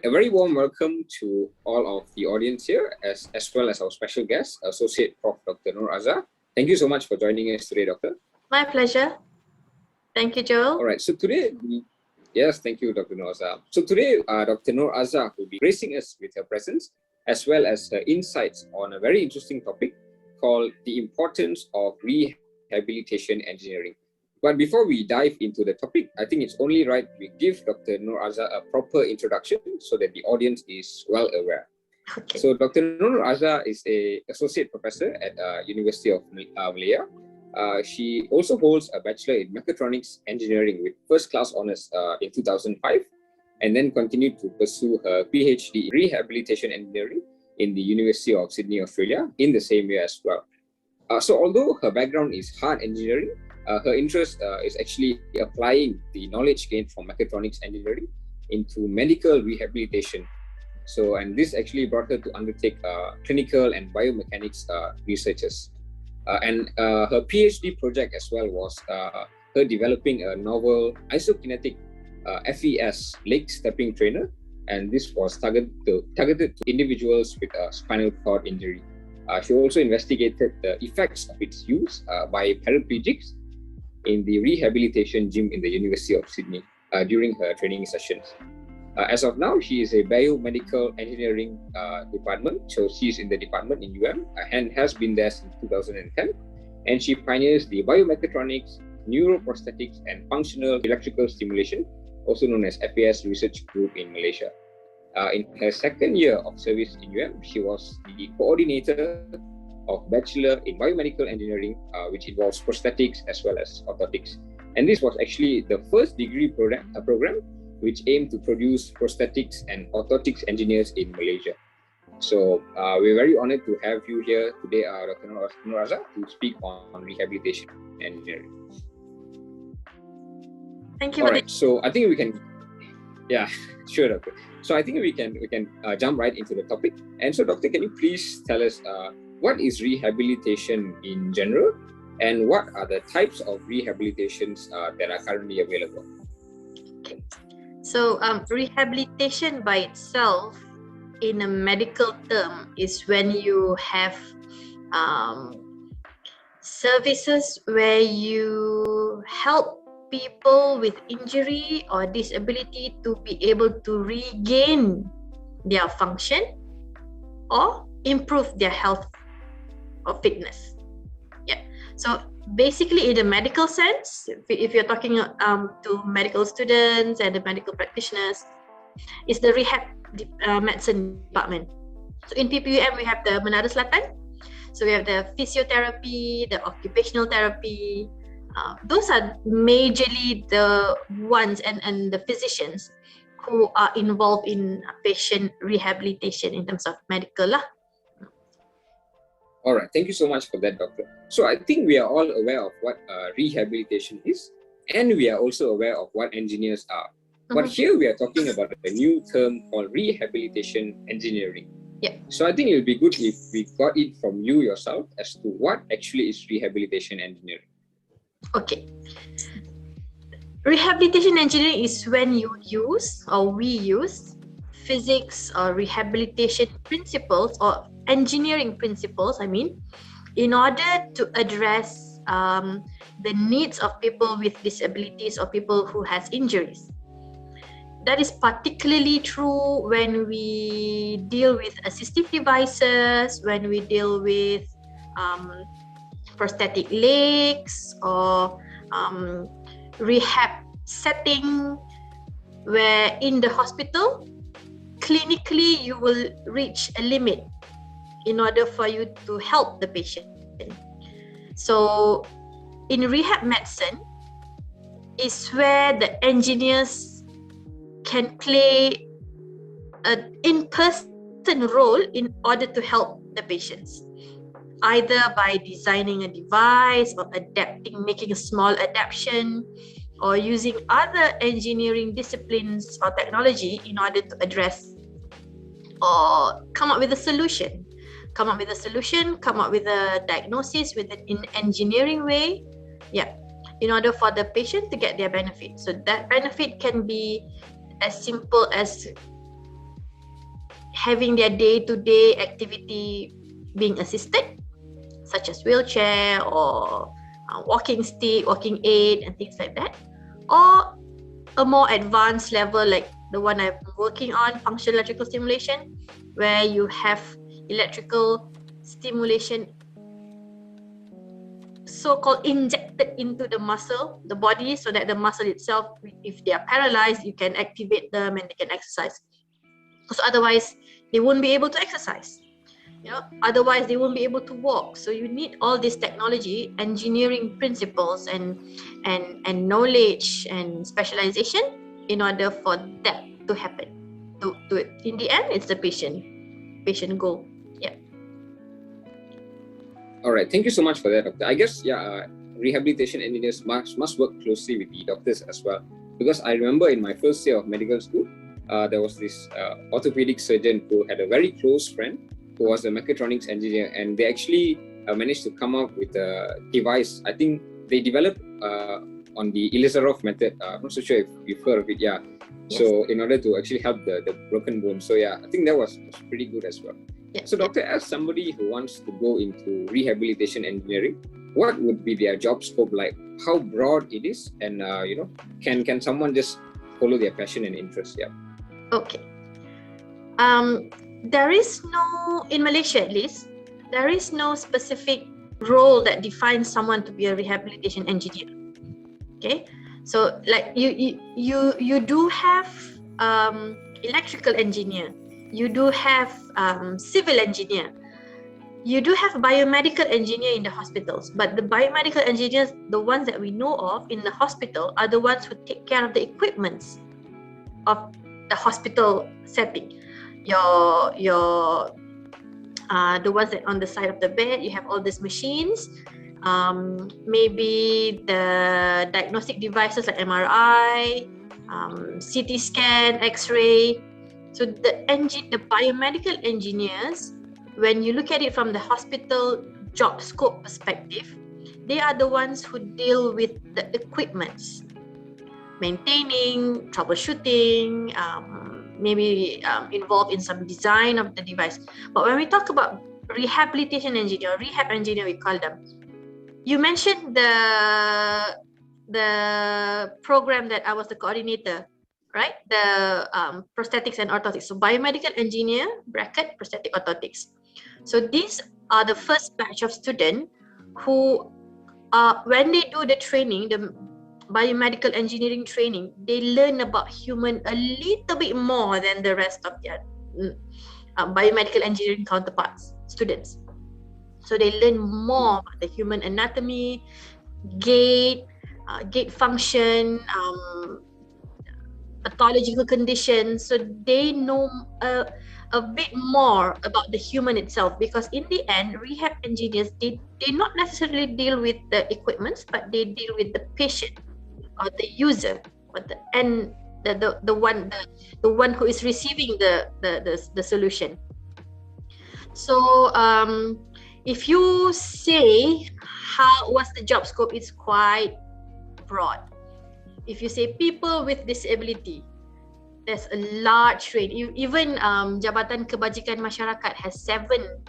a very warm welcome to all of the audience here, as well as our special guest, Associate Prof. Dr. Nur Azah. Thank you so much for joining us today, Doctor. My pleasure. Thank you, Joel. All right, so today, yes, thank you, Dr. Nur Azah. So today, Dr. Nur Azah will be gracing us with her presence, as well as her insights on a very interesting topic called the importance of rehabilitation engineering. But before we dive into the topic, I think it's only right we give Dr. Nur Azah a proper introduction so that the audience is well aware. Okay. So Dr. Nur Azah is an associate professor at University of Malaya. She also holds a bachelor in mechatronics engineering with first class honors in 2005, and then continued to pursue her PhD in rehabilitation engineering in the University of Sydney, Australia, in the same year as well. So although her background is hard engineering, her interest is actually applying the knowledge gained from mechatronics engineering into medical rehabilitation. So, and this actually brought her to undertake clinical and biomechanics researches. And her PhD project as well was her developing a novel isokinetic FES leg stepping trainer, and this was targeted to individuals with a spinal cord injury. She also investigated the effects of its use by paraplegics in the rehabilitation gym in the University of Sydney during her training sessions. As of now, she is a biomedical engineering department, so she's in the department in UM and has been there since 2010. And she pioneers the biomechatronics, neuroprosthetics, and functional electrical stimulation, also known as FAS research group in Malaysia. In her second year of service in UM, she was the coordinator of Bachelor in Biomedical Engineering, which involves prosthetics as well as orthotics. And this was actually the first degree program which aimed to produce prosthetics and orthotics engineers in Malaysia. So we're very honored to have you here today, Dr. Nur Azah, to speak on rehabilitation engineering. Thank you. All right, so I think we can, yeah, sure, Doctor. So I think we can jump right into the topic. And so, Doctor, can you please tell us what is rehabilitation in general, and what are the types of rehabilitations that are currently available? Okay. So rehabilitation by itself, in a medical term, is when you have services where you help people with injury or disability to be able to regain their function or improve their health or fitness. Yeah. So basically, in the medical sense, if you're talking to medical students and the medical practitioners, it's the rehab medicine department. So in PPUM, we have the Manado Selatan. So we have the physiotherapy, the occupational therapy. Those are majorly the ones and the physicians who are involved in patient rehabilitation in terms of medical lah. All right, thank you so much for that, Doctor. So I think we are all aware of what rehabilitation is, and we are also aware of what engineers are. But here we are talking about a new term called rehabilitation engineering. Yeah. So I think it would be good if we got it from you yourself as to what actually is rehabilitation engineering. Okay. Rehabilitation engineering is when you use, or we use, physics or rehabilitation principles or engineering principles, in order to address the needs of people with disabilities or people who has injuries. That is particularly true when we deal with assistive devices, when we deal with prosthetic legs or rehab setting, where in the hospital, clinically you will reach a limit in order for you to help the patient. So in rehab medicine is where the engineers can play an in-person role in order to help the patients, either by designing a device or adapting, making a small adaptation, or using other engineering disciplines or technology in order to address or come up with a solution. Come up with a diagnosis with an engineering way, in order for the patient to get their benefit. So that benefit can be as simple as having their day-to-day activity being assisted, such as wheelchair or walking stick, walking aid, and things like that, or a more advanced level like the one I'm working on, functional electrical stimulation, where you have electrical stimulation so-called injected into the muscle, the body, so that the muscle itself, if they are paralyzed, you can activate them and they can exercise. Because otherwise, they won't be able to exercise. Otherwise they won't be able to walk. So you need all this technology, engineering principles, and knowledge and specialization in order for that to happen. In the end, it's the patient goal. Yeah. All right, thank you so much for that, Doctor. I guess rehabilitation engineers must work closely with the doctors as well, because I remember in my first year of medical school, there was this orthopedic surgeon who had a very close friend who was a mechatronics engineer, and they actually managed to come up with a device. I think they developed on the Ilizarov method. I'm not so sure if you've heard of it. Yeah. Yes. So in order to actually help the broken bone. So yeah, I think that was pretty good as well. Yes. So Doctor, as somebody who wants to go into rehabilitation engineering, what would be their job scope like? How broad it is, and can someone just follow their passion and interest? Yeah. Okay. There is no, in Malaysia at least, there is no specific role that defines someone to be a rehabilitation engineer. Okay, so like you do have electrical engineer, you do have civil engineer, you do have biomedical engineer in the hospitals, but the biomedical engineers, the ones that we know of in the hospital, are the ones who take care of the equipments of the hospital setting. The ones that on the side of the bed, you have all these machines, maybe the diagnostic devices like MRI, CT scan, X-ray. So the biomedical engineers, when you look at it from the hospital job scope perspective, they are the ones who deal with the equipments, maintaining, troubleshooting, maybe involved in some design of the device. But when we talk about rehabilitation engineer, rehab engineer we call them, you mentioned the program that I was the coordinator, right? The prosthetics and orthotics. So biomedical engineer bracket prosthetic orthotics. So these are the first batch of students who, when they do the training, the biomedical engineering training, they learn about human a little bit more than the rest of their biomedical engineering counterparts, students. So they learn more about the human anatomy, gait function, pathological conditions. So they know a bit more about the human itself, because in the end, rehab engineers, they not necessarily deal with the equipments, but they deal with the patient or the user, or the one who is receiving the solution. So if you say what's the job scope, it's quite broad. If you say people with disability, there's a large range. Even Jabatan Kebajikan Masyarakat has 7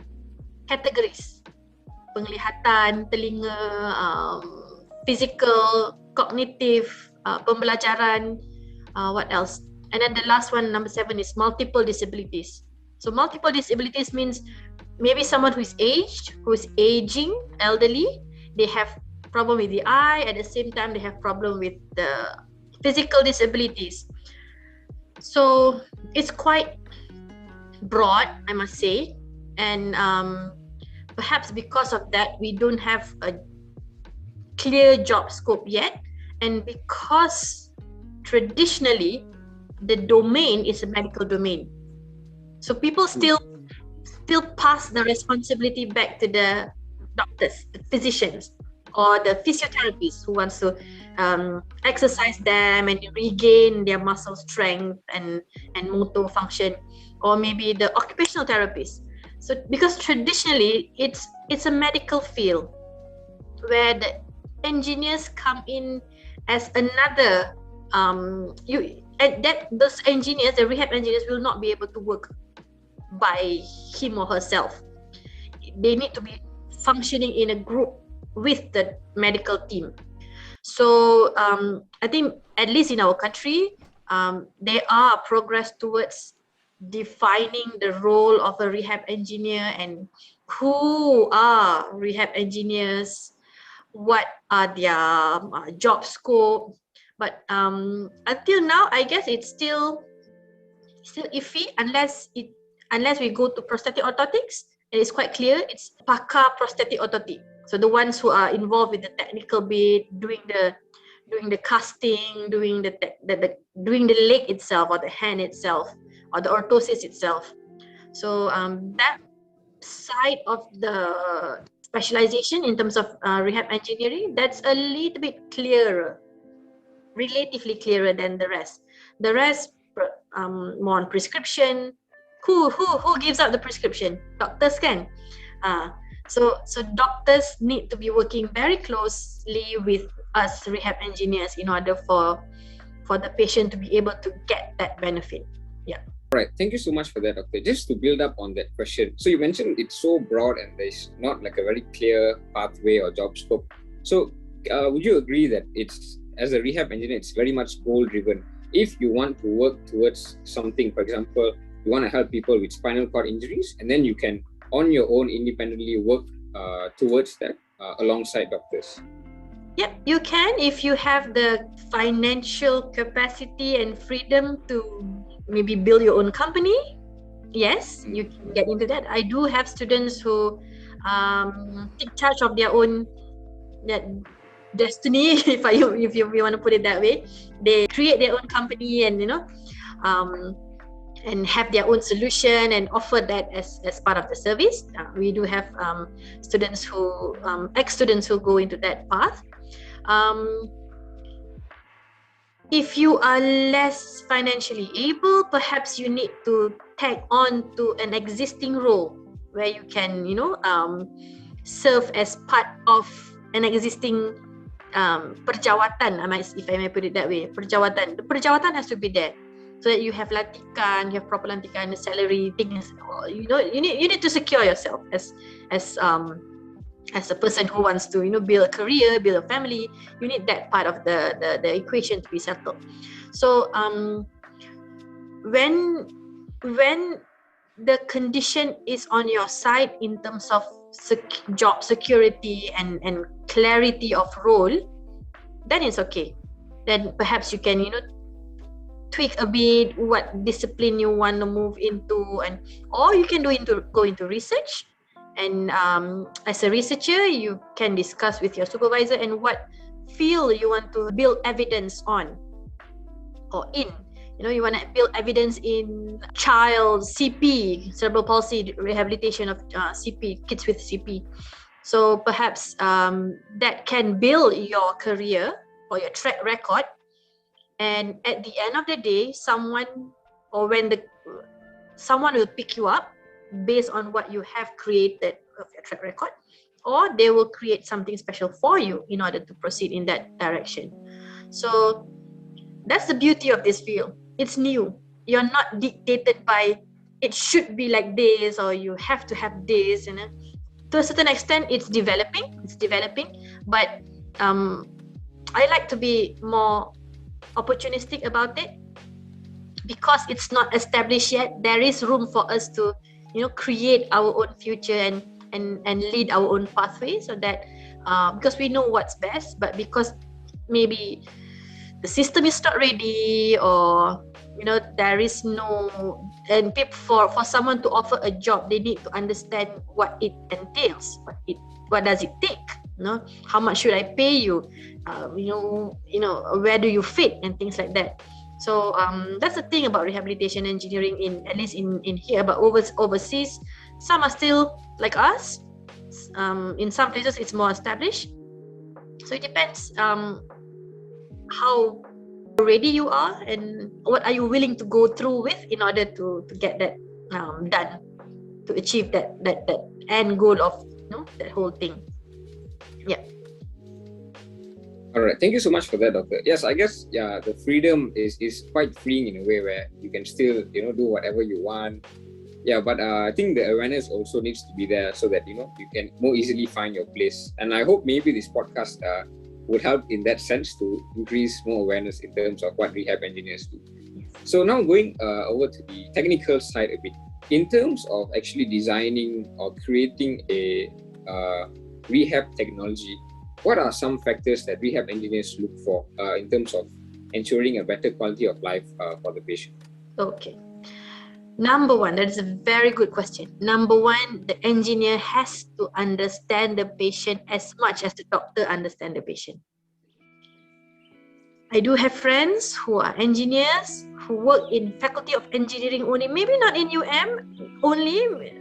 categories: penglihatan, telinga, physical, cognitive, pembelajaran, what else? And then the last one, number 7, is multiple disabilities. So multiple disabilities means maybe someone who is aged, who is aging, elderly, they have problem with the eye, at the same time they have problem with the physical disabilities. So it's quite broad, I must say, and perhaps because of that, we don't have a clear job scope yet, and because traditionally the domain is a medical domain, so people still pass the responsibility back to the doctors, the physicians, or the physiotherapists who wants to exercise them and regain their muscle strength and motor function, or maybe the occupational therapists. So because traditionally it's a medical field where the engineers come in as another those engineers, the rehab engineers, will not be able to work by him or herself. They need to be functioning in a group with the medical team. So I think at least in our country, there are progress towards defining the role of a rehab engineer and who are rehab engineers, what are their job scope. But until now, I guess it's still iffy unless we go to prosthetic orthotics. And it's quite clear it's pakar prosthetic orthotic. So the ones who are involved with the technical bit, doing the casting, doing the leg itself or the hand itself or the orthosis itself. So that side of the specialization in terms of rehab engineering, that's a little bit clearer, relatively clearer than the rest. The rest more on prescription. Who gives out the prescription? Doctors can. So doctors need to be working very closely with us rehab engineers in order for the patient to be able to get that benefit. Yeah. All right. Thank you so much for that, Doctor. Just to build up on that question. So you mentioned it's so broad and there's not like a very clear pathway or job scope. So would you agree that it's, as a rehab engineer, it's very much goal driven? If you want to work towards something, for example, you want to help people with spinal cord injuries, and then you can on your own independently work towards that alongside doctors. Yep, you can if you have the financial capacity and freedom to maybe build your own company. Yes, you can get into that. I do have students who take charge of their own destiny, if you want to put it that way. They create their own company and and have their own solution and offer that as part of the service. We do have students who ex-students who go into that path. If you are less financially able, perhaps you need to tag on to an existing role where you can serve as part of an existing perjawatan, if I may put it that way. Perjawatan. The perjawatan has to be there, so that you have latikan, you have proper latikan, the salary, things. You need to secure yourself as a person who wants to build a career, build a family. You need that part of the equation to be settled. So when the condition is on your side in terms of job security and clarity of role, then it's okay. Then perhaps you can tweak a bit what discipline you want to move into, or you can go into research. And as a researcher, you can discuss with your supervisor and what field you want to build evidence on or in. You want to build evidence in child CP, cerebral palsy rehabilitation of CP, kids with CP. So perhaps that can build your career or your track record. And at the end of the day, someone will pick you up based on what you have created of your track record, or they will create something special for you in order to proceed in that direction. So that's the beauty of this field. It's new. You're not dictated by it should be like this or you have to have this. To a certain extent, it's developing. But I like to be more opportunistic about it because it's not established yet. There is room for us to create our own future and lead our own pathway, so that because we know what's best, but because maybe the system is not ready, or there is no, and for someone to offer a job, they need to understand what it entails, what does it take, how much should I pay you, where do you fit, and things like that. So that's the thing about rehabilitation engineering, at least in here. But overseas, some are still like us. In some places, it's more established. So it depends how ready you are and what are you willing to go through with in order to get that done, to achieve that end goal of that whole thing. Yeah. All right, thank you so much for that, Doctor. Yes, I guess the freedom is quite freeing in a way where you can still do whatever you want. Yeah, but I think the awareness also needs to be there so that you can more easily find your place. And I hope maybe this podcast would help in that sense to increase more awareness in terms of what rehab engineers do. So now going over to the technical side a bit, in terms of actually designing or creating a rehab technology, what are some factors that rehab engineers look for in terms of ensuring a better quality of life for the patient? Okay. Number one, that is a very good question. Number one, the engineer has to understand the patient as much as the doctor understands the patient. I do have friends who are engineers who work in Faculty of Engineering only, maybe not in only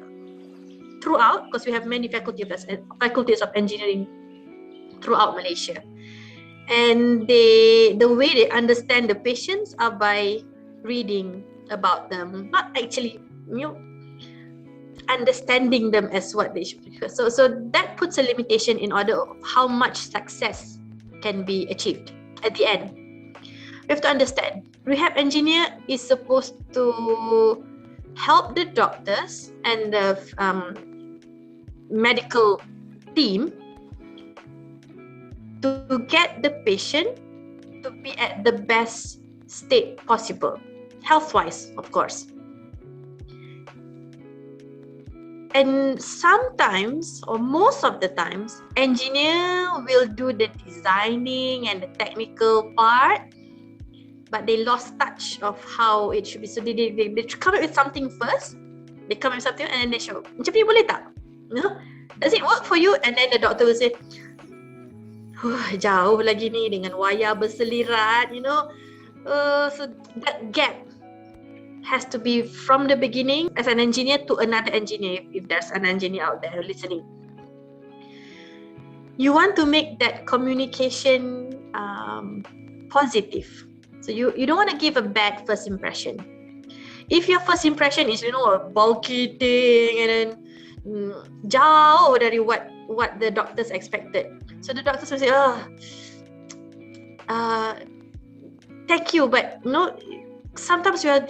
throughout, because we have many faculties of engineering throughout Malaysia. And the way they understand the patients are by reading about them, not actually understanding them as what they should be. So that puts a limitation in order of how much success can be achieved at the end. We have to understand, rehab engineer is supposed to help the doctors and the medical team to get the patient to be at the best state possible, health-wise, of course. And sometimes, or most of the times, engineer will do the designing and the technical part, but they lost touch of how it should be. So they come up with something first, they come up with something and then they show, macam ni boleh tak? Does it work for you? And then the doctor will say, jauh lagi ni dengan wayar berselirat, so that gap has to be from the beginning as an engineer to another engineer, if there's an engineer out there listening. You want to make that communication positive. So you don't want to give a bad first impression. If your first impression is, a bulky thing and then jauh dari what the doctors expected. So the doctors will say, thank you, but sometimes we are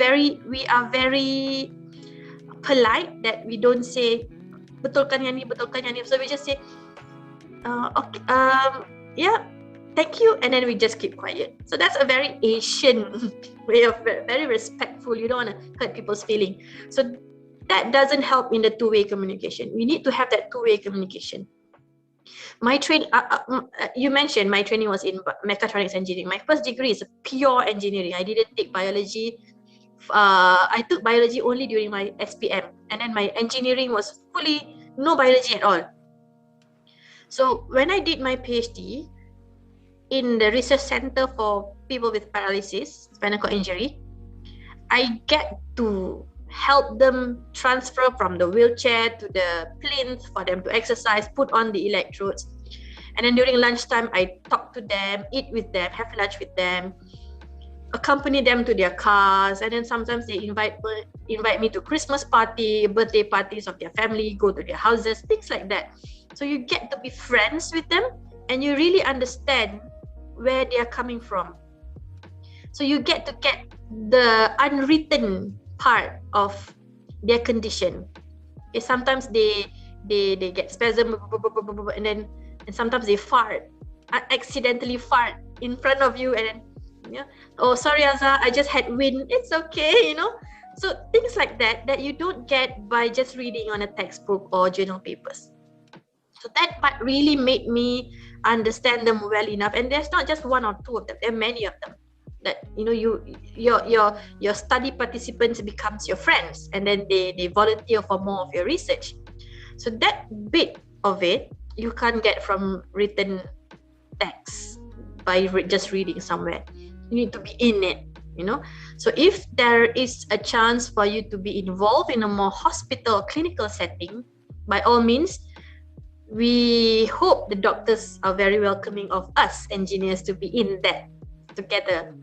very polite that we don't say betulkan yang ni. So we just say, okay, yeah, thank you, and then we just keep quiet. So that's a very Asian way of very respectful. You don't want to hurt people's feeling. So that doesn't help in the two-way communication. We need to have that two-way communication. My training, you mentioned my training was in mechatronics engineering. My first degree is pure engineering. I didn't take biology. I took biology only during my SPM, and then my engineering was fully no biology at all. So when I did my PhD in the research center for people with paralysis, spinal cord injury, I get to help them transfer from the wheelchair to the plinth for them to exercise, put on the electrodes. And then during lunchtime, I talk to them, eat with them, have lunch with them, accompany them to their cars. And then sometimes they invite me to Christmas party, birthday parties of their family, go to their houses, things like that. So you get to be friends with them and you really understand where they are coming from. So you get to get the unwritten part of their condition. Okay, sometimes they get spasm and sometimes they fart, accidentally fart in front of you, and then oh sorry Azah, I just had wind, it's okay, so things like that you don't get by just reading on a textbook or journal papers. So that part really made me understand them well enough, and there's not just one or two of them, there are many of them. That your study participants becomes your friends, and then they volunteer for more of your research. So that bit of it you can't get from written text by just reading somewhere. You need to be in it, So if there is a chance for you to be involved in a more hospital or clinical setting, by all means, we hope the doctors are very welcoming of us engineers to be in that together.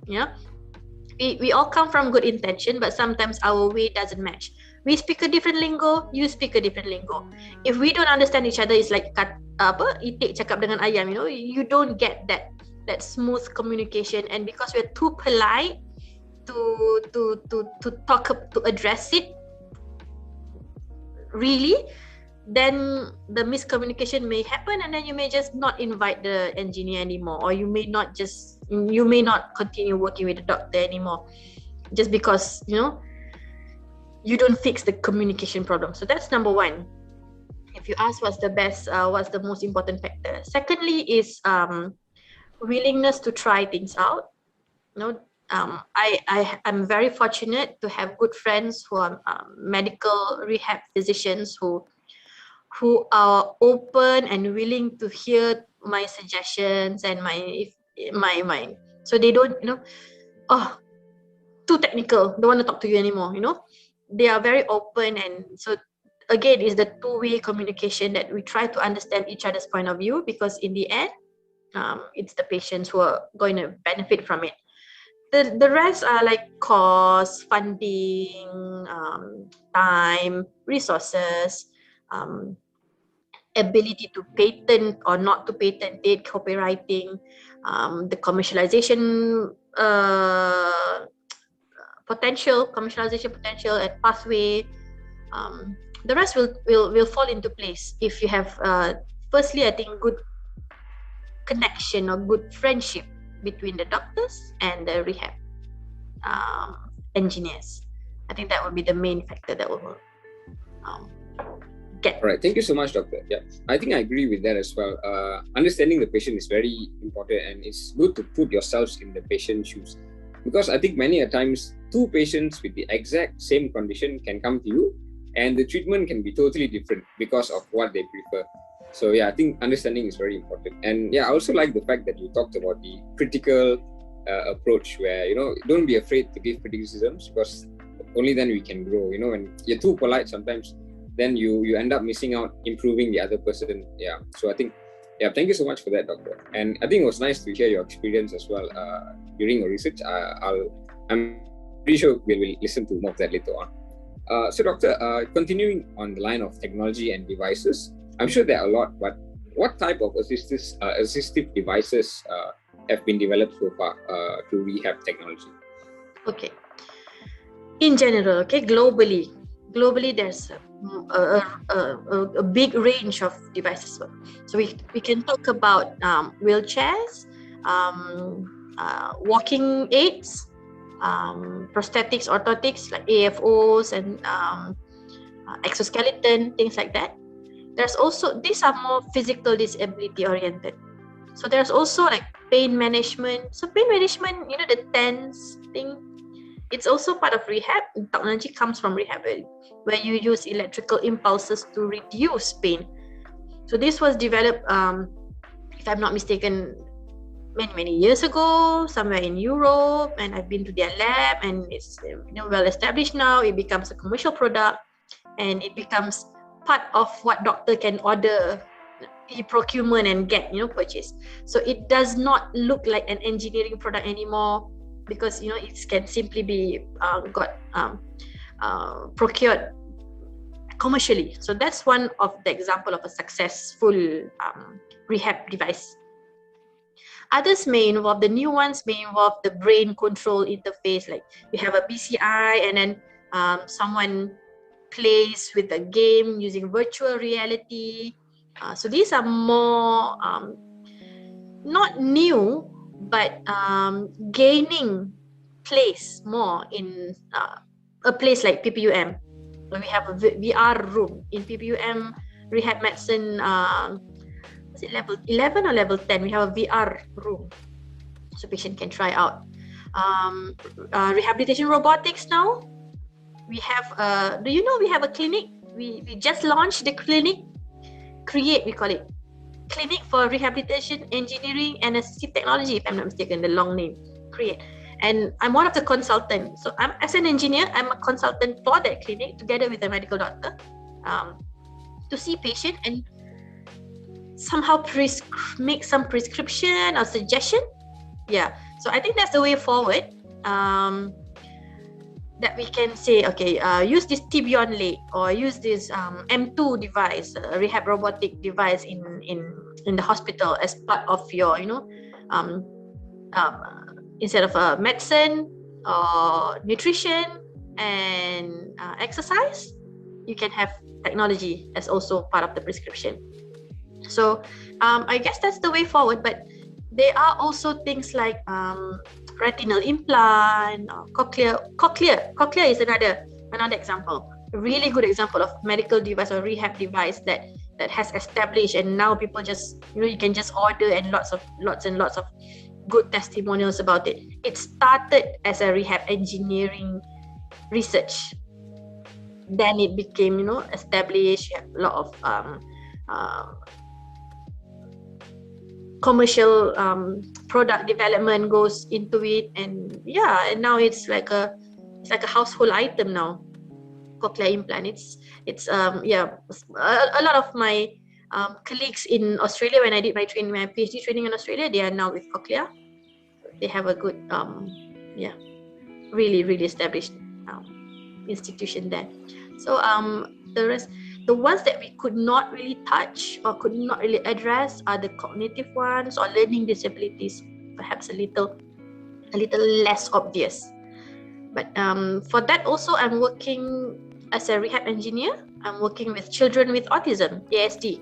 We all come from good intention, but sometimes our way doesn't match. We speak a different lingo, you speak a different lingo. If we don't understand each other, it's like itik cakap dengan ayam, you don't get that smooth communication. And because we're too polite to talk, to address it, really, then the miscommunication may happen, and then you may just not invite the engineer anymore, or you may not continue working with the doctor anymore, just because you don't fix the communication problem. So that's number one. If you ask what's the most important factor. Secondly is willingness to try things out. I'm very fortunate to have good friends who are medical rehab physicians who are open and willing to hear my suggestions and my so they don't too technical, don't want to talk to you anymore. They are very open, and so again is the two-way communication that we try to understand each other's point of view, because in the end it's the patients who are going to benefit from it. The rest are like cost, funding, time, resources, ability to patent or not to patent, date copywriting, the commercialization commercialization potential and pathway. The rest will fall into place if you have firstly, I think, good connection or good friendship between the doctors and the rehab engineers. I think that would be the main factor that will get. All right, thank you so much, Doctor. Yeah, I think I agree with that as well. Understanding the patient is very important, and it's good to put yourselves in the patient's shoes, because I think many a times two patients with the exact same condition can come to you, and the treatment can be totally different because of what they prefer. So yeah, I think understanding is very important. And yeah, I also like the fact that you talked about the critical approach, where don't be afraid to give criticisms, because only then we can grow. When you're too polite sometimes, then you end up missing out improving the other person. Yeah, so I think, yeah, thank you so much for that, Doctor. And I think it was nice to hear your experience as well during your research. I'm pretty sure we will listen to more of that later on. So Doctor, continuing on the line of technology and devices, I'm sure there are a lot, but what type of assistive devices have been developed so far through Rehab Technology? Okay. In general, globally there's a big range of devices. So we can talk about wheelchairs, walking aids, prosthetics, orthotics like AFOs and exoskeleton, things like that. There's also, these are more physical disability oriented. So there's also like pain management. So pain management, the TENS thing, it's also part of rehab. Technology comes from rehab, where you use electrical impulses to reduce pain. So this was developed, if I'm not mistaken, many years ago, somewhere in Europe, and I've been to their lab, and it's well established now. It becomes a commercial product, and it becomes part of what doctor can order, e-procurement, and get purchase. So it does not look like an engineering product anymore, because it can simply be procured commercially. So that's one of the example of a successful rehab device. Others may involve, the new ones may involve the brain control interface, like you have a BCI and then someone plays with a game using virtual reality. So these are more not new, but gaining place more in a place like PPUM. So we have a VR room in PPUM Rehab Medicine. Was it level 11 or level 10? We have a VR room, so patient can try out. Rehabilitation robotics now. We have, do you know we have a clinic? We just launched the clinic, we call it. Clinic for Rehabilitation Engineering and Assistive Technology, if I'm not mistaken, the long name, CREATE. And I'm one of the consultants. So as an engineer, I'm a consultant for that clinic together with a medical doctor to see patient and somehow make some prescription or suggestion. Yeah, so I think that's the way forward. That we can say, okay, use this Tibion leg or use this M2 device, rehab robotic device in the hospital as part of your, instead of medicine or nutrition and exercise, you can have technology as also part of the prescription. So I guess that's the way forward. But there are also things like retinal implant, cochlear is another example, a really good example of medical device or rehab device that has established, and now people just, you can just order, and lots and lots of good testimonials about it. It started as a rehab engineering research, then it became established. A lot of commercial product development goes into it, and now it's like a household item now. Cochlear implant. It's a lot of my colleagues in Australia, when I did my PhD training in Australia, they are now with Cochlear. They have a good really established institution there. So the ones that we could not really touch or could not really address are the cognitive ones or learning disabilities, perhaps a little less obvious. But for that also, I'm working as a rehab engineer. I'm working with children with autism, ASD,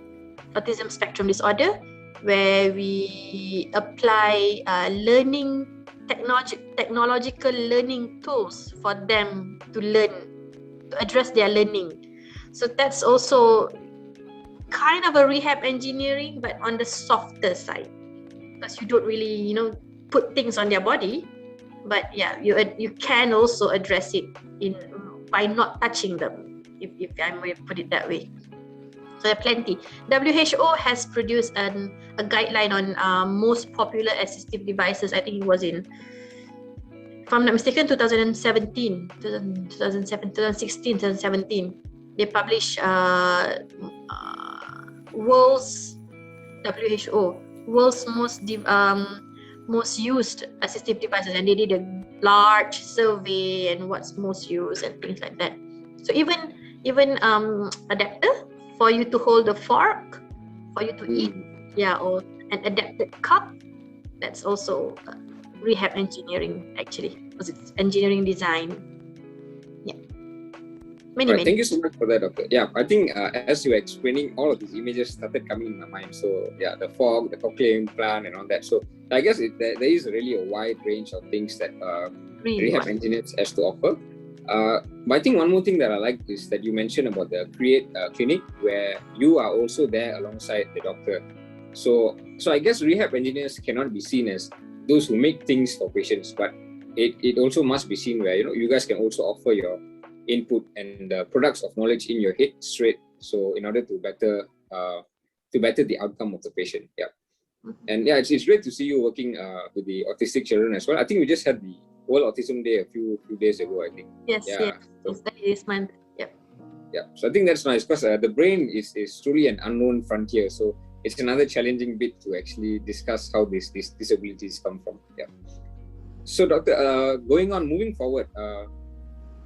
autism spectrum disorder, where we apply learning technological learning tools for them to address their learning. So that's also kind of a rehab engineering, but on the softer side, because you don't really put things on their body, but you can also address it by not touching them, if I may put it that way. So there are plenty. WHO has produced a guideline on most popular assistive devices. I think it was in, if I'm not mistaken, 2016, 2017. They publish world's most used assistive devices, and they did a large survey and what's most used and things like that. So even adapter for you to hold a fork, for you to eat, or an adapted cup, that's also rehab engineering, actually, because it's engineering design. Many. Thank you so much for that, Doctor. I think as you were explaining, all of these images started coming in my mind. So the fork, the cochlear implant, and all that. So I guess there is really a wide range of things that rehab engineers has to offer. But I think one more thing that I like is that you mentioned about the Create clinic, where you are also there alongside the doctor. So I guess rehab engineers cannot be seen as those who make things for patients, but it also must be seen where you guys can also offer your input and products of knowledge in your head straight, so in order to better the outcome of the patient. And it's great to see you working with the autistic children as well. I think we just had the World Autism Day a few days ago, I think. Yes. So, this month. So I think that's nice, because the brain is truly an unknown frontier, so it's another challenging bit to actually discuss how these disabilities come from. So Doctor, moving forward,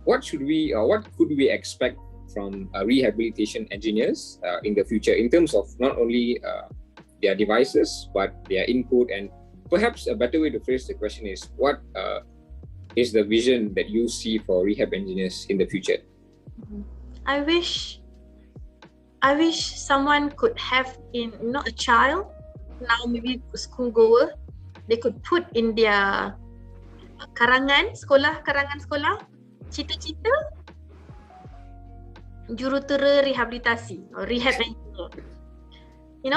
what could we expect from rehabilitation engineers in the future, in terms of not only their devices, but their input? And perhaps a better way to phrase the question is, what is the vision that you see for rehab engineers in the future? I wish someone could have a child, now maybe a school goer, they could put in their karangan sekolah, cita-cita jurutera rehabilitasi or rehab engineer.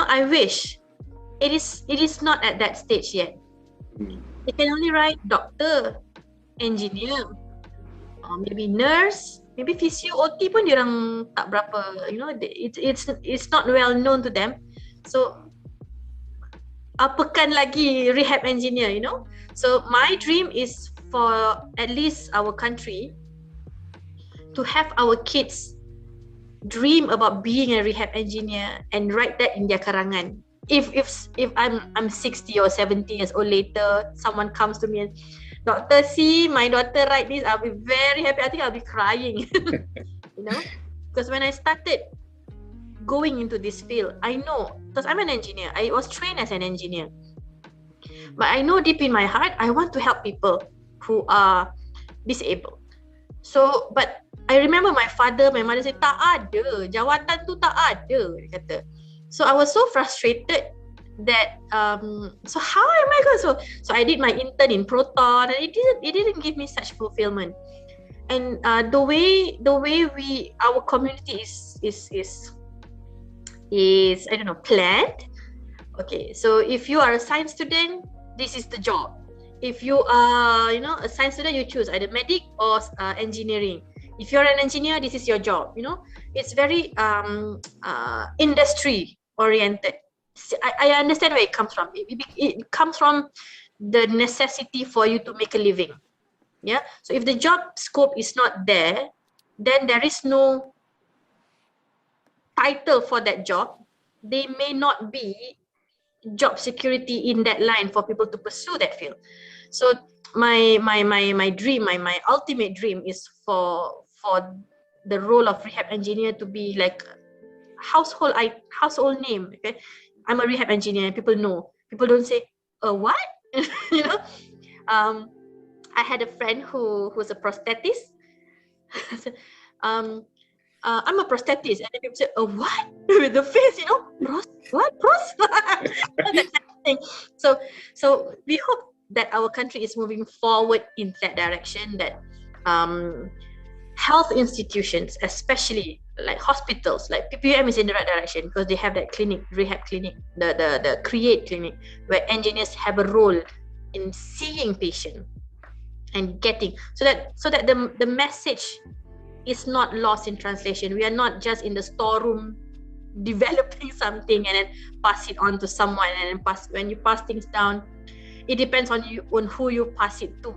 I wish it is not at that stage yet. They can only write doctor, engineer, or maybe nurse, maybe physio, OT pun diorang tak berapa, it's not well known to them. So apakan lagi rehab engineer, So my dream is for at least our country to have our kids dream about being a rehab engineer and write that in their karangan. If I'm 60 or 70 years old later, someone comes to me and, Doctor, see my daughter write this, I'll be very happy. I think I'll be crying. Because when I started going into this field, I know, because I'm an engineer, I was trained as an engineer, but I know deep in my heart I want to help people who are disabled. So, but I remember my mother said, tak ada, jawatan tu tak ada, dia kata. So I was so frustrated that so how am I going so I did my intern in Proton, and it didn't give me such fulfillment. And the way our community is I don't know, planned. Okay, so if you are a science student, this is the job. If you are, a science student, you choose either medic or engineering. If you're an engineer, this is your job. It's very industry oriented. I understand where it comes from. It comes from the necessity for you to make a living. Yeah. So if the job scope is not there, then there is no title for that job. They may not be job security in that line for people to pursue that field. So my dream, my ultimate dream is for the role of rehab engineer to be like household name. Okay, I'm a rehab engineer. People know. People don't say, what? I had a friend who's a prosthetist. I'm a prosthetist, and then people say, what? With the face, what? So we hope that our country is moving forward in that direction, that health institutions, especially like hospitals, like PPM is in the right direction because they have that clinic, rehab clinic, the create clinic, where engineers have a role in seeing patient and getting, so that the message is not lost in translation. We are not just in the storeroom developing something and then pass it on to someone, and then when you pass things down, it depends on you, on who you pass it to.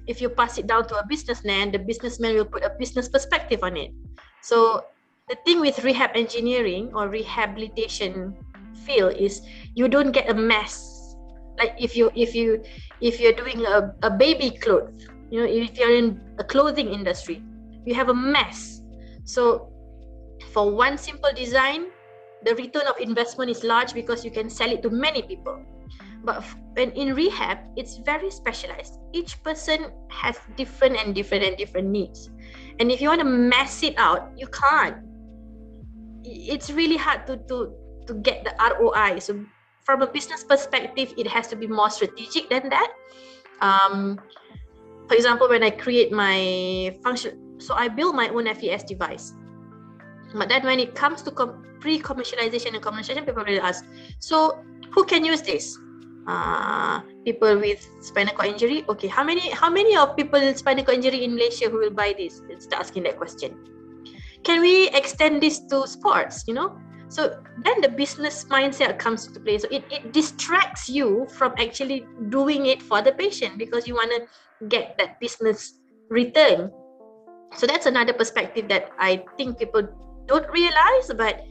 If you pass it down to a businessman, the businessman will put a business perspective on it. So the thing with rehab engineering or rehabilitation field is you don't get a mess. Like if you're doing a baby clothes, if you're in a clothing industry, you have a mess. So for one simple design, the return of investment is large because you can sell it to many people. But when in rehab, it's very specialized. Each person has different needs. And if you want to mass it out, you can't. It's really hard to get the ROI. So from a business perspective, it has to be more strategic than that. For example, when I create my function, so I build my own FES device. But then when it comes to pre-commercialization and commercialization, people will ask, so who can use this? People with spinal cord injury. Okay, how many of people with spinal cord injury in Malaysia who will buy this? Let's start asking that question. Can we extend this to sports? So then the business mindset comes into play. So it distracts you from actually doing it for the patient because you want to get that business return. So that's another perspective that I think people don't realize, but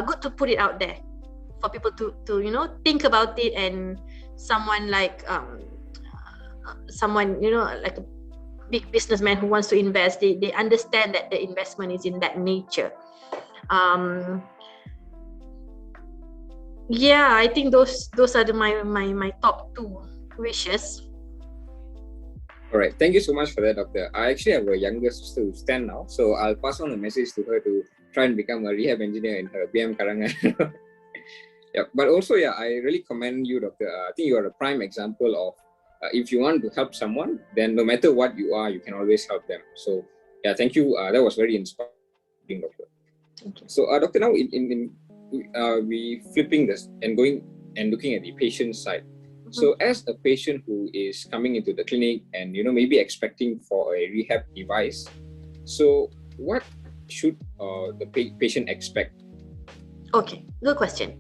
good to put it out there for people to think about it. And someone like like a big businessman who wants to invest, they understand that the investment is in that nature. I think those are my top two wishes. All right, thank you so much for that, Doctor. I actually have a younger sister who's 10 now, so I'll pass on a message to her to try and become a rehab engineer in her BM Karangan. But also, I really commend you, Doctor. I think you are a prime example of if you want to help someone, then no matter what you are, you can always help them. So, thank you. That was very inspiring, Doctor. Thank you. So, Doctor, now we flipping this and going and looking at the patient side. So as a patient who is coming into the clinic and maybe expecting for a rehab device, so what should the patient expect? Okay, good question.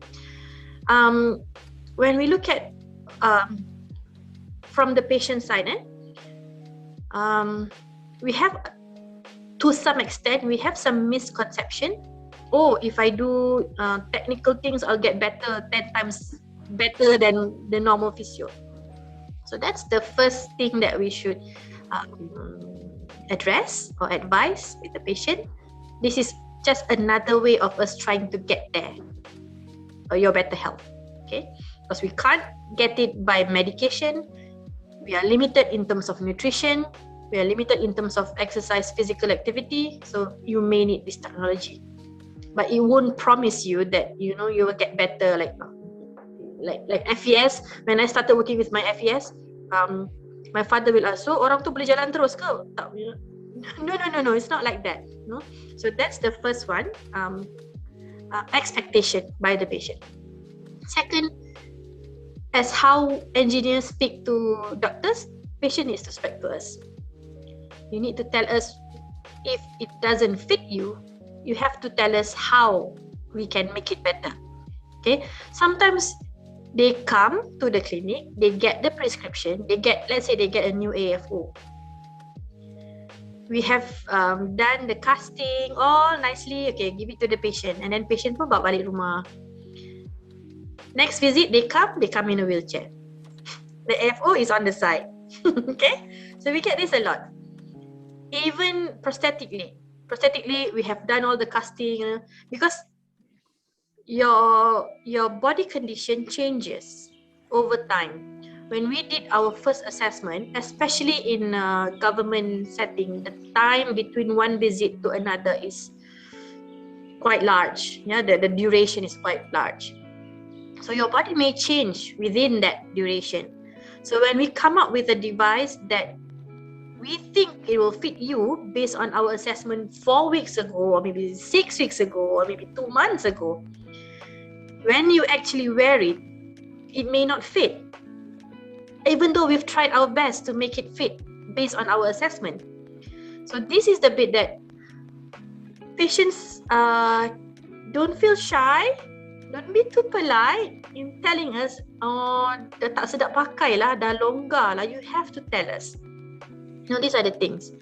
When we look at from the patient side, we have, to some extent, we have some misconception. Oh, if I do technical things, I'll get better 10 times better than the normal physio. So that's the first thing that we should address or advise with the patient. This is just another way of us trying to get there, or your better health. Okay, because we can't get it by medication. We are limited in terms of nutrition. We are limited in terms of exercise, physical activity, so you may need this technology. But it won't promise you that you will get better. Like FES, when I started working with my FES, my father will ask, so orang tu boleh jalan terus ke? Tak, no, it's not like that. No, so that's the first one. Expectation by the patient. Second, as how engineers speak to doctors, patient needs to speak to us. You need to tell us if it doesn't fit you. You have to tell us how we can make it better. Okay. Sometimes they come to the clinic, they get the prescription, let's say they get a new AFO. We have done the casting all nicely. Okay, give it to the patient, and then patient pun bawa balik rumah. Next visit, they come in a wheelchair. The AFO is on the side. Okay, so we get this a lot. Even prosthetically, we have done all the casting because your body condition changes over time. When we did our first assessment, especially in a government setting, the time between one visit to another is quite large. Yeah, the duration is quite large. So your body may change within that duration. So when we come up with a device that we think it will fit you based on our assessment 4 weeks ago, or maybe 6 weeks ago, or maybe 2 months ago, when you actually wear it, it may not fit. Even though we've tried our best to make it fit based on our assessment. So this is the bit that patients don't feel shy, don't be too polite in telling us, oh, dah tak sedap pakai lah, dah longgar lah. You have to tell us. These are the things.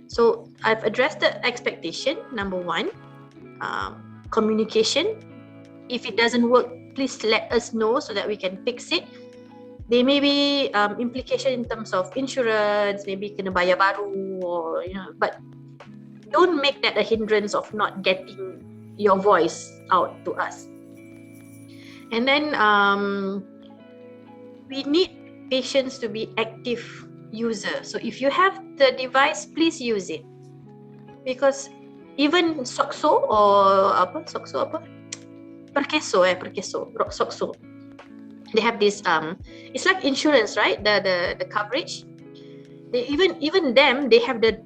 So I've addressed the expectation, number 1. Communication. If it doesn't work, please let us know so that we can fix it. There may be implication in terms of insurance, maybe kena bayar baru, or but don't make that a hindrance of not getting your voice out to us. And then we need patients to be active user. So if you have the device, please use it, because even SOCSO or Perkeso, SOCSO. They have this it's like insurance, right? The coverage. They even them, they have the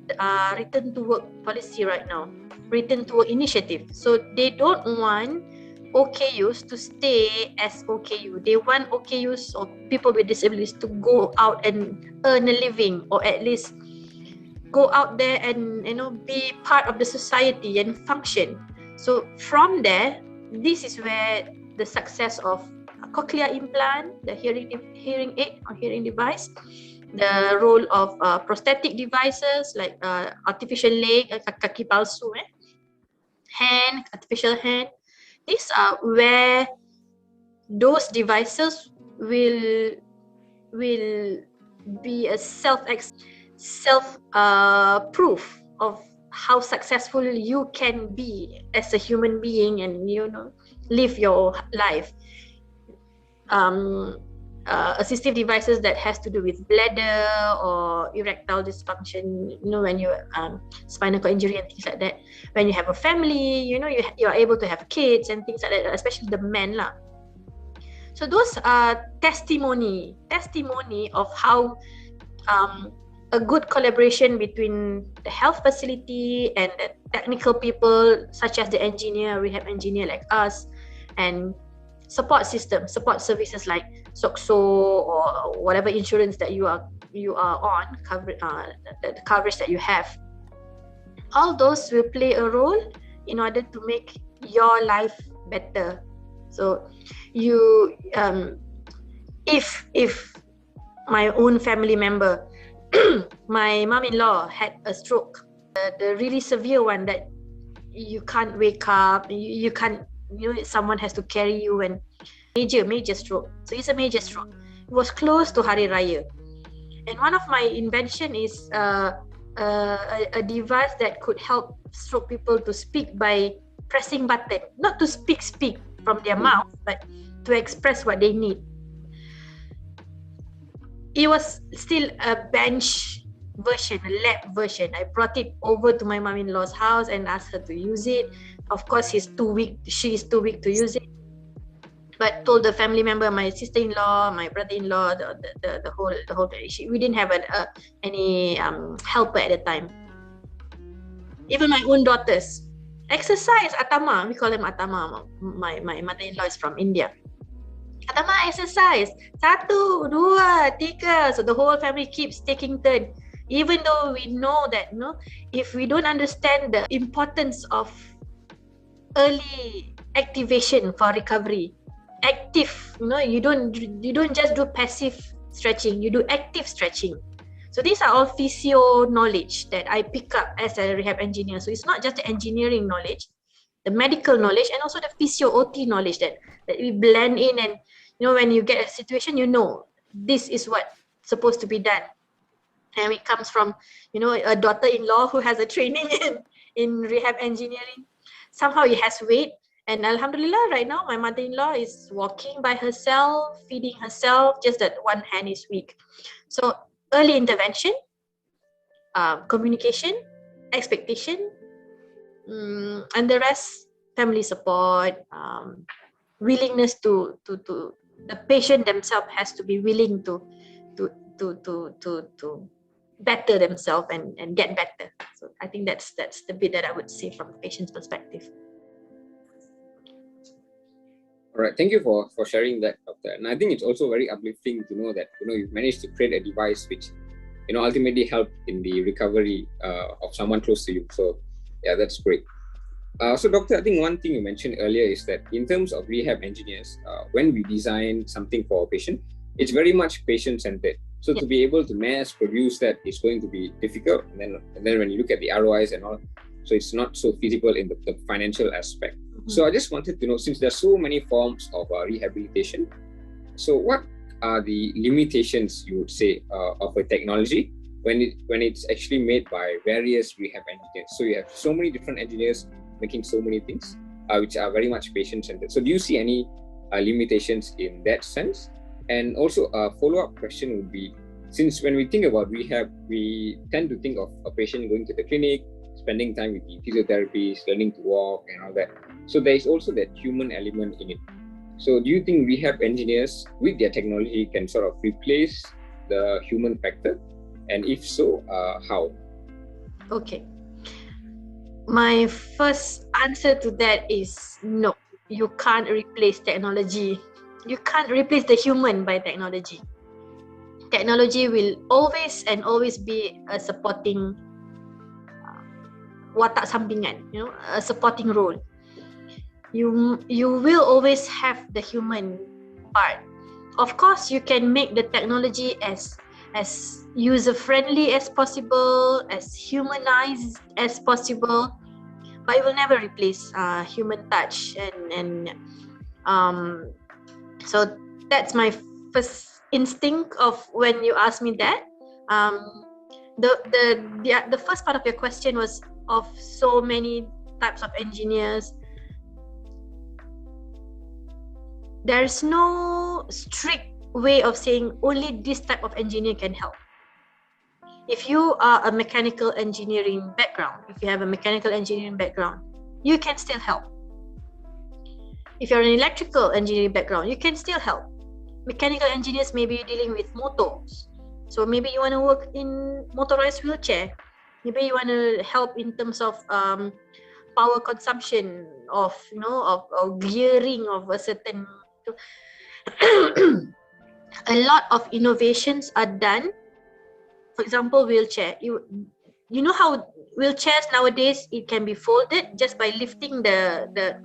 return to work policy right now, return to work initiative. So they don't want OKUs to stay as OKU. They want OKUs or people with disabilities to go out and earn a living, or at least go out there and be part of the society and function. So from there, this is where the success of a cochlear implant, the hearing aid or hearing device, the role of prosthetic devices like artificial leg, kaki palsu, hand, artificial hand. These are where those devices will be a self-proof of how successful you can be as a human being and live your life. Assistive devices that has to do with bladder or erectile dysfunction, when you spinal cord injury and things like that. When you have a family, you are able to have kids and things like that, especially the men lah. So those are testimony of how a good collaboration between the health facility and the technical people, such as the engineer, rehab engineer like us, and support services like SOCSO or whatever insurance that you are on, the coverage that you have. All those will play a role in order to make your life better. So you if my own family member, my mom-in-law had a stroke, the really severe one that you can't wake up, you can't, someone has to carry you, and major stroke. So it's a major stroke. It was close to Hari Raya, and one of my invention is a device that could help stroke people to speak by pressing button, not to speak from their mouth, but to express what they need. It was still a bench version, a lab version. I brought it over to my mom-in-law's house and asked her to use it. Of course, she's too weak to use it. But told the family member, my sister-in-law, my brother-in-law, the whole family. We didn't have any helper at the time. Even my own daughters, exercise, Atama. We call them Atama. My mother-in-law is from India. Atama, exercise. 1, 2, 3. So the whole family keeps taking turn. Even though we know that, if we don't understand the importance of early activation for recovery, active, you don't just do passive stretching, you do active stretching. So these are all physio knowledge that I pick up as a rehab engineer. So it's not just the engineering knowledge, the medical knowledge, and also the physio OT knowledge that we blend in. And when you get a situation, this is what's supposed to be done. And it comes from a daughter-in-law who has a training in rehab engineering. Somehow it has weight. And Alhamdulillah, right now, my mother-in-law is walking by herself, feeding herself, just that one hand is weak. So early intervention, communication, expectation, and the rest, family support, willingness to the patient themselves has to be willing to better themselves and get better. So I think that's the bit that I would say from the patient's perspective. All right, thank you for sharing that, Doctor. And I think it's also very uplifting to know that you've managed to create a device which ultimately helped in the recovery of someone close to you. So yeah, that's great. So Doctor, I think one thing you mentioned earlier is that in terms of rehab engineers, when we design something for a patient, it's very much patient-centered. So to be able to mass produce that is going to be difficult. And then when you look at the ROIs and all, so it's not so feasible in the financial aspect. So I just wanted to know, since there's so many forms of rehabilitation, so what are the limitations, you would say, of a technology when it's actually made by various rehab engineers? So you have so many different engineers making so many things, which are very much patient-centered. So do you see any limitations in that sense? And also a follow-up question would be, since when we think about rehab, we tend to think of a patient going to the clinic, spending time with the physiotherapists, learning to walk and all that. So there is also that human element in it. So do you think rehab engineers with their technology can sort of replace the human factor? And if so, how? Okay. My first answer to that is no. You can't replace technology. You can't replace the human by technology. Technology will always be a supporting watak sampingan, a supporting role. You will always have the human part. Of course, you can make the technology as user-friendly as possible, as humanized as possible, but it will never replace human touch. So that's my first instinct of when you ask me that. The first part of your question was of so many types of engineers. There's no strict way of saying only this type of engineer can help. If you are a mechanical engineering background, if you have a mechanical engineering background, you can still help. If you're an electrical engineering background, you can still help. Mechanical engineers may be dealing with motors. So maybe you want to work in motorized wheelchair. Maybe you want to help in terms of power consumption of gearing of a certain. A lot of innovations are done. For example, wheelchair. You know how wheelchairs nowadays, it can be folded just by lifting the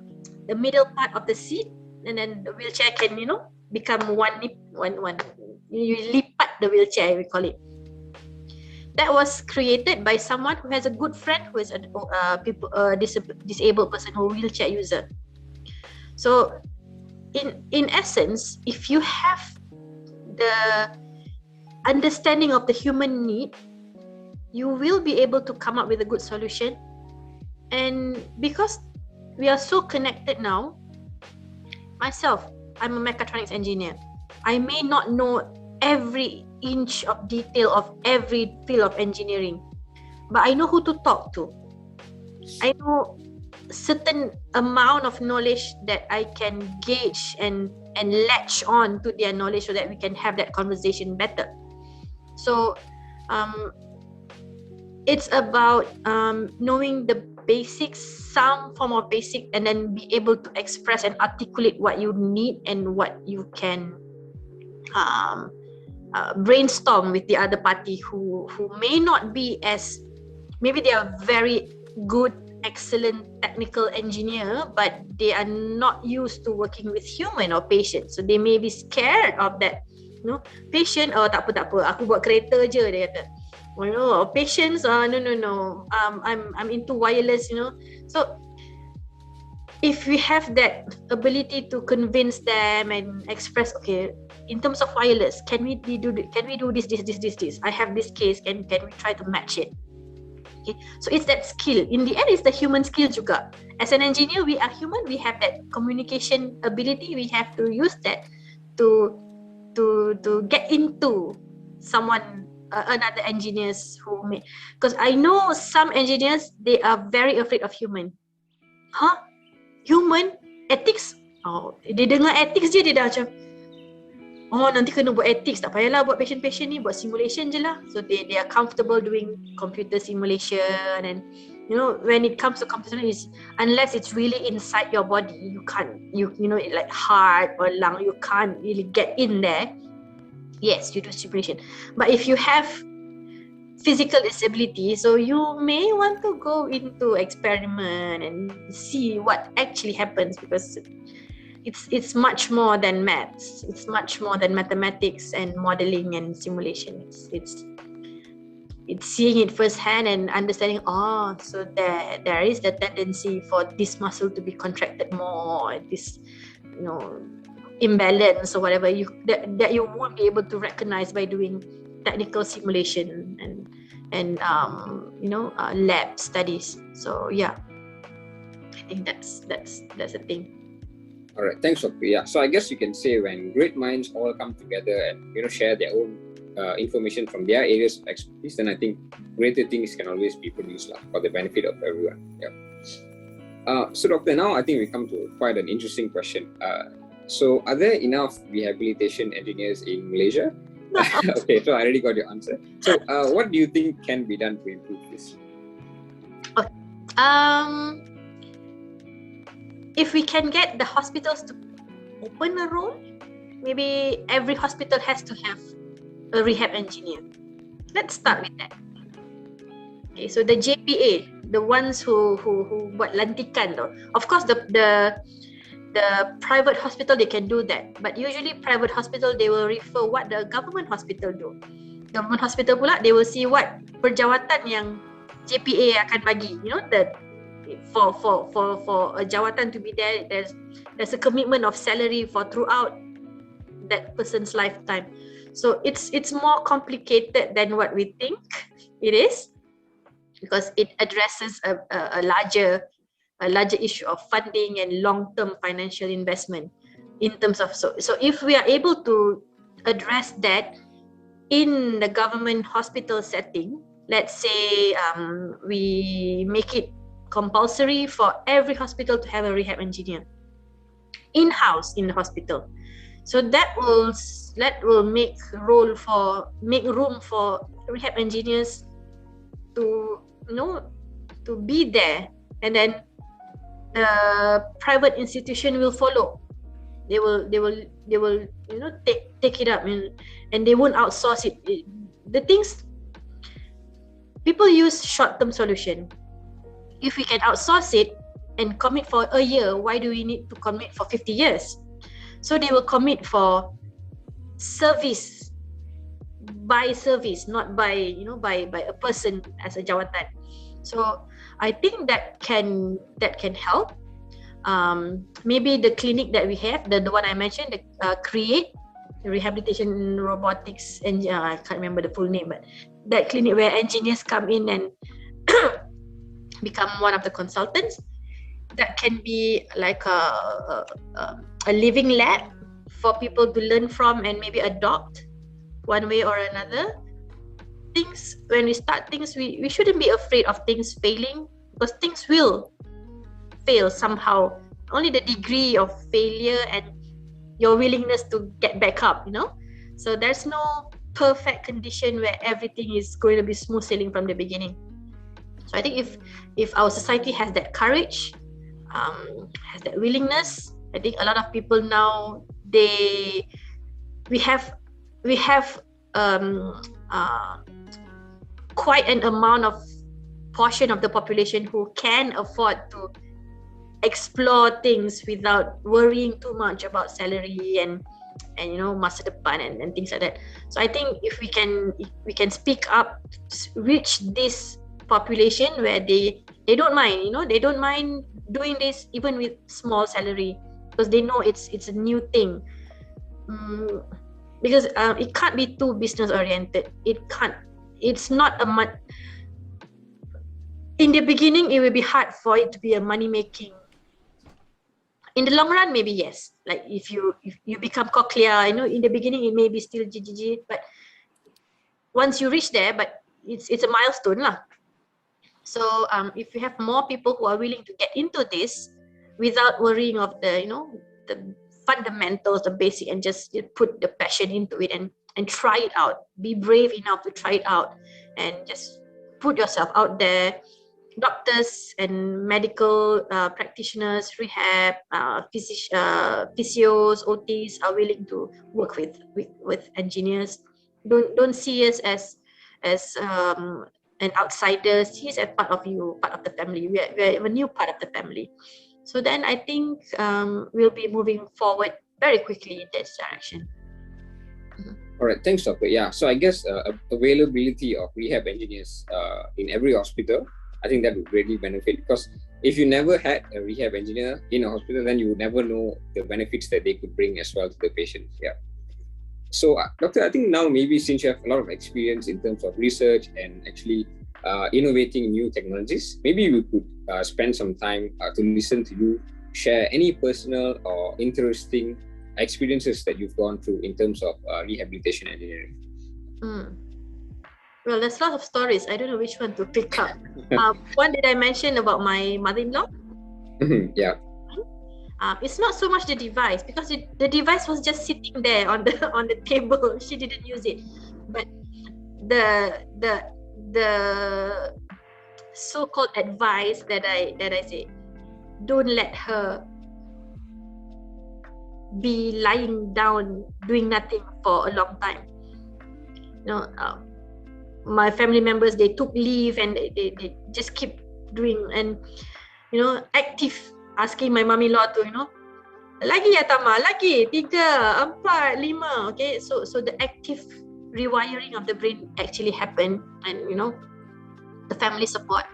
middle part of the seat, and then the wheelchair can become one. You lipat the wheelchair, we call it. That was created by someone who has a good friend who is a disabled person or wheelchair user. So in essence, if you have the understanding of the human need, you will be able to come up with a good solution. And because we are so connected now, myself, I'm a mechatronics engineer. I may not know every inch of detail of every field of engineering, but I know who to talk to. I know certain amount of knowledge that I can gauge and latch on to their knowledge so that we can have that conversation better. So it's about knowing the basics, some form of basic, and then be able to express and articulate what you need and what you can brainstorm with the other party who may not be as, maybe they are very good, excellent technical engineer, but they are not used to working with human or patient, so they may be scared of that, patient. Oh, tak apa, aku buat kereta je, dia kata. Oh, patients, no, I'm into wireless, so if we have that ability to convince them and express, okay, in terms of wireless, can we do this, I have this case, can we try to match it? Okay, so it's that skill. In the end, it's the human skill juga. As an engineer, we are human. We have that communication ability. We have to use that to get into someone, another engineers who may. Because I know some engineers, they are very afraid of human. Human ethics? Oh, dia dengar ethics je, dia dah macam, oh, nanti kena buat ethics, tak payahlah buat patient ni, buat simulation je lah. So they are comfortable doing computer simulation, and when it comes to computer simulation, unless it's really inside your body, you can't, like heart or lung, you can't really get in there. Yes, you do simulation, but if you have physical disability, so you may want to go into experiment and see what actually happens, because it's much more than maths. It's much more than mathematics and modeling and simulation. It's seeing it firsthand and understanding. Oh, so there is the tendency for this muscle to be contracted more, this imbalance or whatever that you won't be able to recognize by doing technical simulation and lab studies. So yeah, I think that's the thing. All right, thanks, Dr. Yeah. So I guess you can say when great minds all come together and share their own information from their areas of expertise, then I think greater things can always be produced for the benefit of everyone. Yeah. So Doctor, now I think we come to quite an interesting question. So are there enough rehabilitation engineers in Malaysia? Okay, so I already got your answer. So what do you think can be done to improve this? Okay. If we can get the hospitals to open a role, maybe every hospital has to have a rehab engineer. Let's start with that. Okay, so the JPA, the ones who buat lantikan though. Of course, the private hospital, they can do that, but usually private hospital, they will refer what the government hospital do. Government hospital pula, they will see what perjawatan yang JPA akan bagi. For a jawatan to be there, there's a commitment of salary for throughout that person's lifetime. So it's more complicated than what we think it is, because it addresses a larger issue of funding and long-term financial investment in terms of, so if we are able to address that in the government hospital setting, let's say we make it compulsory for every hospital to have a rehab engineer in-house in the hospital, so that will make room for rehab engineers to be there, and then the private institution will follow. They will take it up, and they won't outsource it. The things, people use short-term solution. If we can outsource it and commit for a year, why do we need to commit for 50 years? So they will commit for service, by service, not by a person as a jawatan. So I think that can help. Maybe the clinic that we have, the one I mentioned, the Create, the rehabilitation robotics, and I can't remember the full name, but that clinic where engineers come in and become one of the consultants, that can be like a living lab for people to learn from and maybe adopt one way or another. When we start things, we shouldn't be afraid of things failing, because things will fail somehow. Only the degree of failure and your willingness to get back up, So there's no perfect condition where everything is going to be smooth sailing from the beginning. So I think if our society has that courage, has that willingness, I think a lot of people now, we have quite an amount of portion of the population who can afford to explore things without worrying too much about salary and masa depan and things like that. So I think if we can speak up, reach this population where they don't mind, they don't mind doing this even with small salary, because they know it's a new thing. Because it can't be too business oriented. It's not in the beginning, it will be hard for it to be a money making. In the long run, maybe yes. Like if you become cochlear, in the beginning it may be still GGG, but once you reach there, but it's a milestone lah. So if you have more people who are willing to get into this without worrying of the the fundamentals, the basic, and just put the passion into it and try it out, be brave enough to try it out and just put yourself out there. Doctors and medical practitioners, rehab, physios, OTs are willing to work with engineers. Don't see us as an outsider. See us as part of you, part of the family. We're a new part of the family. So then I think we'll be moving forward very quickly in this direction. All right, thanks, Doctor. Yeah, so I guess availability of rehab engineers in every hospital, I think that would really benefit, because if you never had a rehab engineer in a hospital, then you would never know the benefits that they could bring as well to the patients. Yeah. So, Doctor, I think now maybe since you have a lot of experience in terms of research and actually innovating new technologies, maybe we could spend some time to listen to you share any personal or interesting experiences that you've gone through in terms of rehabilitation engineering. Well, there's lots of stories. I don't know which one to pick up. One that I mentioned about my mother-in-law. Yeah. It's not so much the device, because the device was just sitting there on the table. She didn't use it, but the so-called advice that I say, don't let her be lying down doing nothing for a long time. My family members, they took leave and they just keep doing and active, asking my mummy-in-law to lagi ya Tama, lagi 3, 4, 5. Okay, so the active rewiring of the brain actually happened, and the family support,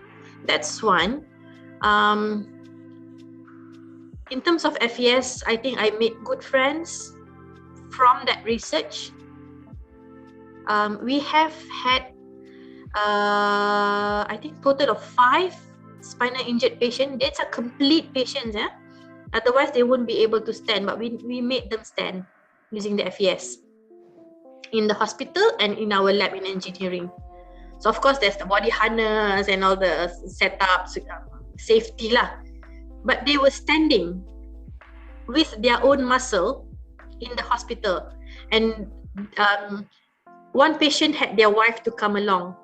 that's one. In terms of FES, I think I made good friends from that research. We have had I think total of 5 spinal injured patients. That's a complete patients, yeah. Otherwise they wouldn't be able to stand, but we made them stand using the FES in the hospital and in our lab in engineering. So of course there's the body harness and all the setups, safety lah. But they were standing with their own muscle in the hospital, and one patient had their wife to come along.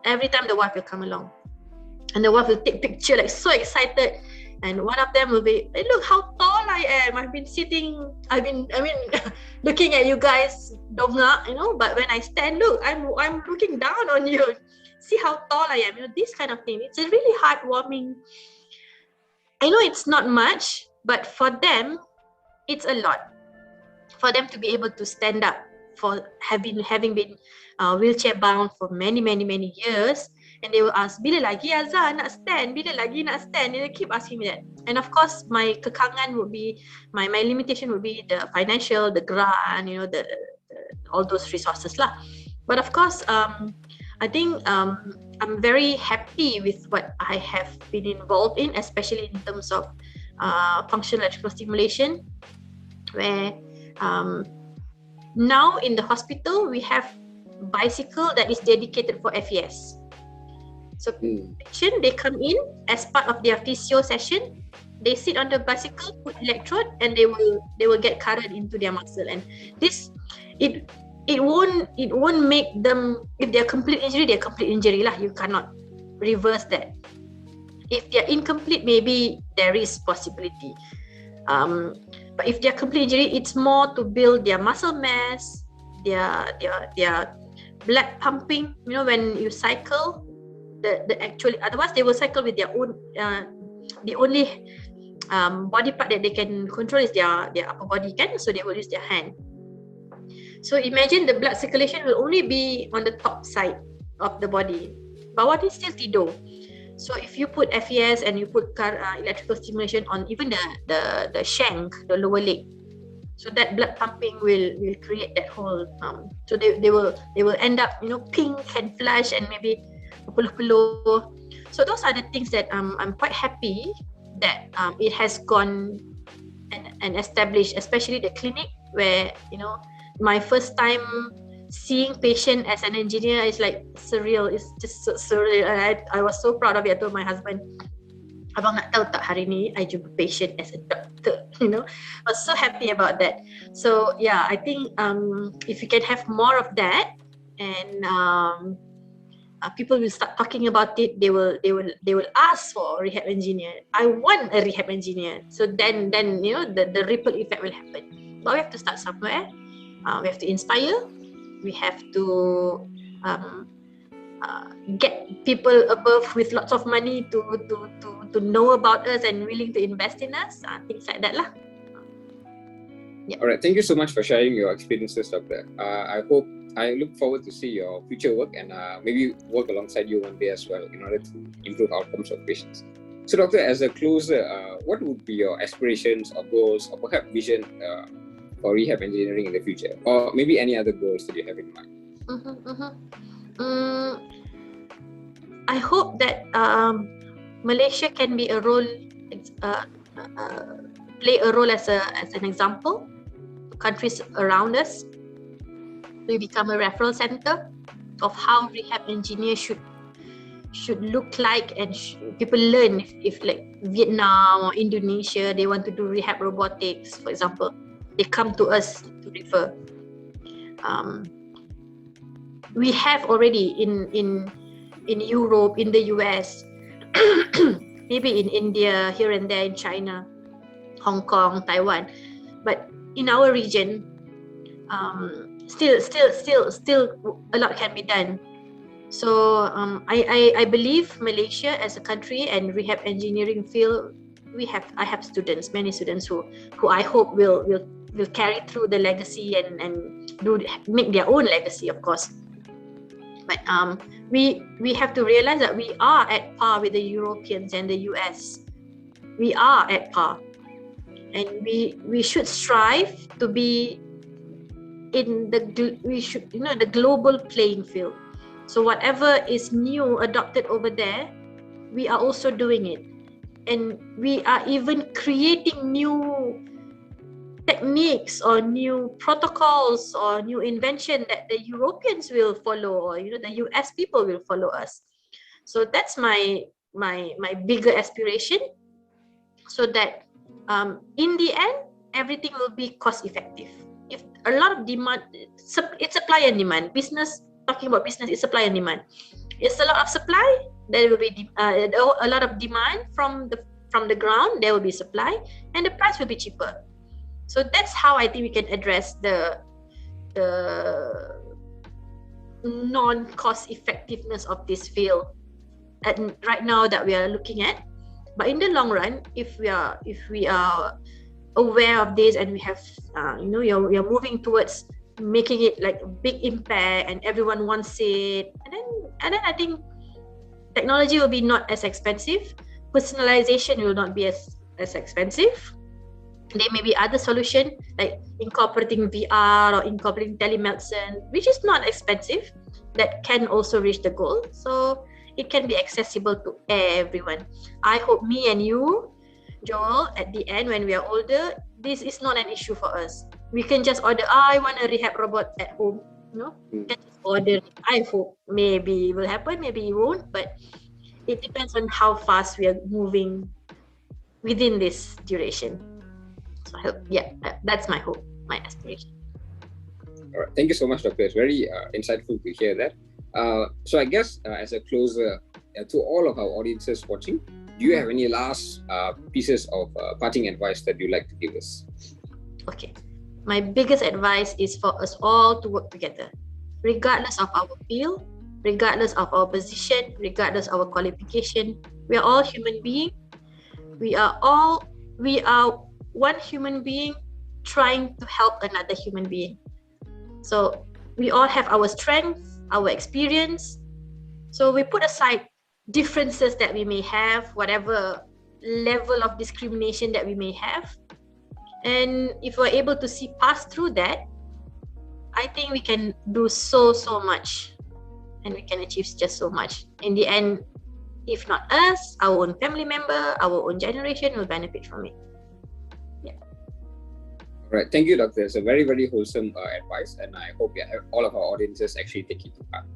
Every time the wife will come along, and the wife will take picture, like so excited. And one of them will be, hey, look how tall I am. I've been looking at you guys, dongak, but when I stand, look, I'm looking down on you. See how tall I am. This kind of thing. It's a really heartwarming. I know it's not much, but for them, it's a lot. For them to be able to stand up, for having been wheelchair bound for many years, and they will ask, bila lagi Azah nak stand? Bila lagi nak stand? They keep asking me that. And of course, my kekangan would be, my limitation would be the financial, the grant, the all those resources lah. But of course, I think I'm very happy with what I have been involved in, especially in terms of functional electrical stimulation, where Now in the hospital, we have bicycle that is dedicated for FES. So patient, they come in as part of their physio session. They sit on the bicycle, put electrode, and they will get current into their muscle. And this, it won't make them, if they're complete injury, they're complete injury lah. You cannot reverse that. If they're incomplete, maybe there is possibility. But if they're complete injury, it's more to build their muscle mass, their blood pumping. You know, when you cycle, the actually, otherwise they will cycle with their own. The only body part that they can control is their upper body, kan? So they will use their hand. So imagine the blood circulation will only be on the top side of the body. Bawah ni still tidur. So if you put FES and you put electrical stimulation on even the shank, the lower leg, so that blood pumping will create that whole. So they will end up, you know, pink and flush and maybe peluh-peluh. So those are the things that I'm quite happy that it has gone and established, especially the clinic where, you know, my first time seeing patient as an engineer is like surreal. It's just so surreal. I was so proud of it. I told my husband, abang nak tahu tak hari ni I jumpa patient as a doctor, you know. I was so happy about that. So yeah, I think if we can have more of that, and people will start talking about it, they will ask for a rehab engineer. I want a rehab engineer. So then you know, the ripple effect will happen. But we have to start somewhere. We have to inspire. We have to get people above with lots of money to know about us and willing to invest in us. Things like that lah. Yeah. All right. Thank you so much for sharing your experiences, Doctor. I look forward to see your future work and maybe work alongside you one day as well in order to improve outcomes of patients. So, Doctor, as a closer, what would be your aspirations or goals or perhaps vision for rehab engineering in the future, or maybe any other goals that you have in mind? I hope that Malaysia can be a role, play a role as an example to countries around us. We become a referral center of how rehab engineers should look like, and people learn if like Vietnam or Indonesia, they want to do rehab robotics, for example. They come to us to refer. We have already in Europe, in the US, maybe in India, here and there, in China, Hong Kong, Taiwan, but in our region, still a lot can be done. So I believe Malaysia as a country and rehab engineering field, I have students, many students who I hope will carry through the legacy and make their own legacy, of course. But we have to realize that we are at par with the Europeans and the US. We are at par, and we should strive to be in the global playing field. So whatever is new adopted over there, we are also doing it, and we are even creating new techniques or new protocols or new invention that the Europeans will follow, or the US people will follow us. So that's my bigger aspiration, so that in the end everything will be cost effective. If a lot of demand, it's supply and demand. Business, talking about business, is supply and demand. It's a lot of supply, there will be a lot of demand from the ground, there will be supply, and the price will be cheaper. So that's how I think we can address the non-cost effectiveness of this field right now that we are looking at. But in the long run, if we are aware of this, and we have we are moving towards making it like a big impact, and everyone wants it, and then I think technology will be not as expensive. Personalization will not be as expensive. There may be other solutions like incorporating VR or incorporating telemedicine, which is not expensive, that can also reach the goal. So it can be accessible to everyone. I hope me and you, Joel, at the end when we are older, this is not an issue for us. We can just order, I want a rehab robot at home. You can just order. I hope maybe it will happen, maybe it won't, but it depends on how fast we are moving within this duration. So I hope, that's my hope, my aspiration. All right. Thank you so much, Doctor. It's very insightful to hear that. So I guess as a closer to all of our audiences watching, do you have any last pieces of parting advice that you'd like to give us? Okay. My biggest advice is for us all to work together, regardless of our field, regardless of our position, regardless of our qualification. We are all human beings. We are one human being trying to help another human being. So we all have our strengths, our experience. So we put aside differences that we may have, whatever level of discrimination that we may have. And if we're able to see past through that, I think we can do so much, and we can achieve just so much. In the end, if not us, our own family member, our own generation will benefit from it. All right. Thank you, Doctor. It's a very, very wholesome advice, and I hope all of our audiences actually take it to heart.